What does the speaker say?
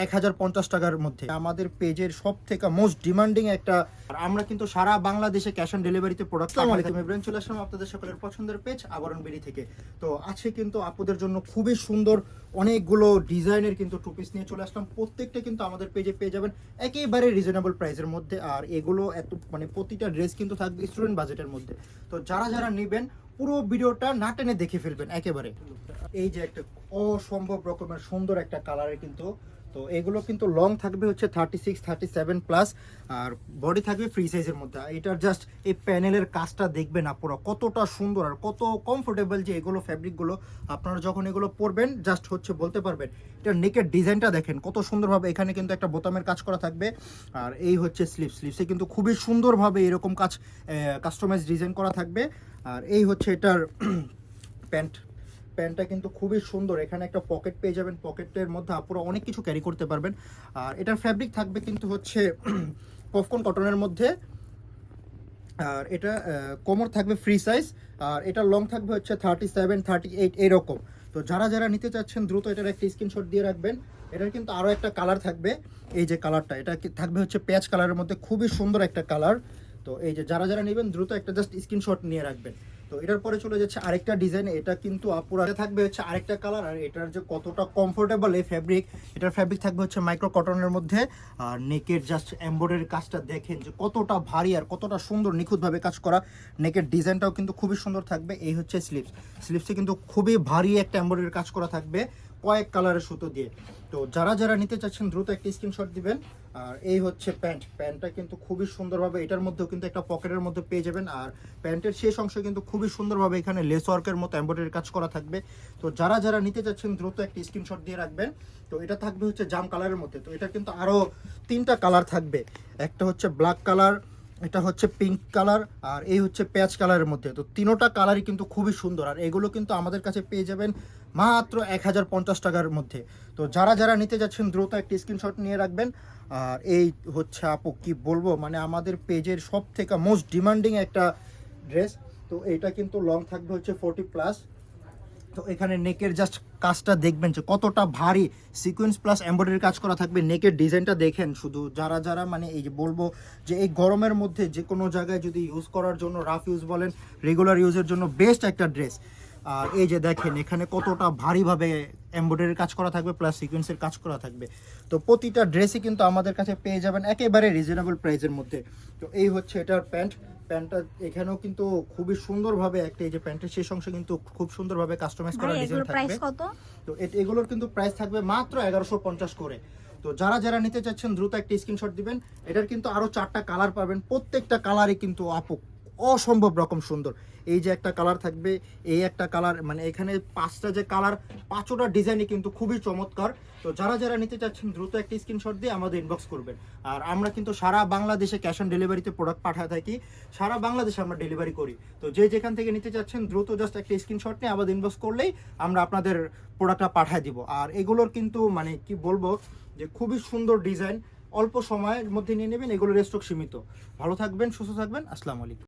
1050 টাকার মধ্যে আমাদের পেজের সব থেকে মোস্ট ডিমান্ডিং একটা। আমরা কিন্তু সারা বাংলাদেশে ক্যাশ অন ডেলিভারিতে প্রোডাক্ট। আসসালামু আলাইকুম এভরিওয়ান, চলে আসলাম আপনাদের সকলের পছন্দের পেজ আবরণ বিডি থেকে। তো আজকে কিন্তু আপুদের জন্য খুবই সুন্দর অনেকগুলো ডিজাইনের কিন্তু টু পিস নিয়ে চলে আসলাম। প্রত্যেকটা কিন্তু আমাদের পেজে পেয়ে যাবেন একেবারে রিজনেবল প্রাইসের মধ্যে। আর এগুলো এত মানে প্রতিটা ড্রেস কিন্তু থাকবে স্টুডেন্ট বাজেটের মধ্যে। তো যারা যারা নেবেন পুরো ভিডিওটা না টেনে দেখে ফেলবেন একেবারে। এই যে একটা অসম্ভব রকমের সুন্দর একটা কালারের কিন্তু, তো এগুলো কিন্তু লং থাকবে হচ্ছে 36 37 প্লাস, আর বডি থাকবে ফ্রি সাইজের মধ্যে। এটার জাস্ট এই প্যানেলের কাজটা দেখবেন আপনারা কতটা সুন্দর আর কত কমফোর্টেবল যে এগুলো ফ্যাব্রিকগুলো। আপনারা যখন এগুলো পরবেন জাস্ট হচ্ছে বলতে পারবেন এটার নেকের ডিজাইনটা দেখেন কত সুন্দরভাবে। এখানে কিন্তু একটা বোতামের কাজ করা থাকবে, আর এই হচ্ছে স্লিভসে কিন্তু খুবই সুন্দরভাবে এরকম কাজ কাস্টমাইজ ডিজাইন করা থাকবে। আর এই হচ্ছে এটার প্যান্টটা কিন্তু খুবই সুন্দর। এখানে একটা পকেট পেয়ে যাবেন, পকেটের মধ্যে আপনারা অনেক কিছু ক্যারি করতে পারবেন। আর এটার ফ্যাব্রিক থাকবে কিন্তু হচ্ছে পপকর্ন কটনের মধ্যে। আর এটা কোমর থাকবে ফ্রি সাইজ, আর এটা লং থাকবে হচ্ছে 37 38 এরকম। তো যারা যারা নিতে চাচ্ছেন দ্রুত এটার একটা স্ক্রিনশট দিয়ে রাখবেন। এটার কিন্তু আরও একটা কালার থাকবে, এই যে কালারটা, এটা থাকবে হচ্ছে পেঁয়াজ কালারের মধ্যে, খুবই সুন্দর একটা কালার। তো এই যে যারা যারা নেবেন দ্রুত একটা জাস্ট স্ক্রিনশট নিয়ে রাখবেন। তো এটার পরে চলে যাচ্ছে আরেকটা ডিজাইন, এটা কিন্তু আপুরা থাকবে হচ্ছে আরেকটা কালার। আর এটার যে কতটা কমফোর্টেবল এই ফ্যাব্রিক, এটার ফ্যাব্রিক থাকবে হচ্ছে মাইক্রো কটনের মধ্যে। আর নেকের জাস্ট এমব্রয়ডারি কাজটা দেখেন যে কতটা ভারী আর কতটা সুন্দর নিখুঁতভাবে কাজ করা। নেকের ডিজাইনটাও কিন্তু খুবই সুন্দর থাকবে। এই হচ্ছে স্লিভসে কিন্তু খুবই ভারী একটা এমব্রয়ডারি কাজ করা থাকবে কয়েক কালারের সুতো দিয়ে। তো যারা যারা নিতে চাচ্ছেন দ্রুত একটা স্ক্রিনশট দিবেন। আর এই হচ্ছে প্যান্টটা কিন্তু খুবই সুন্দরভাবে, এটার মধ্যেও কিন্তু একটা পকেটের মধ্যে পেয়ে যাবেন। আর প্যান্টের শেষ অংশে কিন্তু খুবই সুন্দরভাবে এখানে লেস ওয়ার্কের মতো এমব্রয়ডারি কাজ করা থাকবে। তো যারা যারা নিতে চাচ্ছেন দ্রুত একটা স্ক্রিনশট দিয়ে রাখবেন। তো এটা থাকবে হচ্ছে জাম কালারের মধ্যে। তো এটা কিন্তু আরও 3টা কালার থাকবে, একটা হচ্ছে ব্ল্যাক কালার, এটা হচ্ছে পিঙ্ক কালার, আর এই হচ্ছে পেঁয়াজ কালারের মধ্যে। তো তিনোটা কালারই কিন্তু খুবই সুন্দর। আর এগুলো কিন্তু আমাদের কাছে পেয়ে যাবেন মাত্র 1050 টাকার মধ্যে। তো যারা যারা নিতে যাচ্ছেন দ্রুত একটা স্ক্রিনশট নিয়ে রাখবেন। আর এই হচ্ছে আপু কি বলবো, মানে আমাদের পেজের সব থেকে মোস্ট ডিমান্ডিং একটা ড্রেস। তো এটা কিন্তু লং থাকবে হচ্ছে 40 প্লাস। তো এখানে নেকের জাস্ট কাজটা দেখবেন যে কতটা ভারী, সিকোয়েন্স প্লাস এমব্রয়ডারি কাজ করা থাকবে। নেকের ডিজাইনটা দেখেন শুধু। যারা যারা মানে এই যে বলবো যে এই গরমের মধ্যে যে কোনো জায়গায় যদি ইউজ করার জন্য, রাফ ইউজ বলেন রেগুলার ইউজের জন্য বেস্ট একটা ড্রেস। আর এই যে দেখেন এখানে কতটা ভারীভাবে এমব্রয়ডারি কাজ করা থাকবে প্লাস সিকোয়েন্সের কাজ করা থাকবে। তো প্রতিটা ড্রেসই কিন্তু আমাদের কাছে পেয়ে যাবেন একেবারে রিজনেবল প্রাইসের মধ্যে। তো এই হচ্ছে এটার প্যান্টটা এখানেও কিন্তু খুবই সুন্দরভাবে একটা, এই যে প্যান্টের শেষ অংশে কিন্তু খুব সুন্দরভাবে কাস্টমাইজ করা ডিজাইন থাকবে। তো এগুলোর কিন্তু প্রাইস থাকবে মাত্র 1150 করে। তো যারা যারা নিতে চাচ্ছেন দ্রুত একটা স্ক্রিনশট দিবেন। এটার কিন্তু আরও 4টা কালার পাবেন, প্রত্যেকটা কালারই কিন্তু আপু অসম্ভব রকম সুন্দর। এই যে একটা কালার থাকবে, এই একটা কালার, মানে এখানে 5টা যে কালার, 5টা ডিজাইনই কিন্তু খুবই চমৎকার। তো যারা যারা নিতে চাচ্ছেন দ্রুত একটা স্ক্রিনশট দিয়ে আমাদের ইনবক্স করবেন। আর আমরা কিন্তু সারা বাংলাদেশে ক্যাশ অন ডেলিভারিতে প্রোডাক্ট পাঠায় থাকি, সারা বাংলাদেশে আমরা ডেলিভারি করি। তো যে যেখান থেকে নিতে চাচ্ছেন দ্রুত জাস্ট একটা স্ক্রিনশট নিয়ে আমাদের ইনবক্স করলেই আমরা আপনাদের প্রোডাক্টটা পাঠায় দিব। আর এগুলোর কিন্তু মানে কি বলবো যে খুবই সুন্দর ডিজাইন, অল্প সময়ের মধ্যে নিয়ে নেবেন, এগুলোর স্টক সীমিত। ভালো থাকবেন, সুস্থ থাকবেন, আসসালামু আলাইকুম।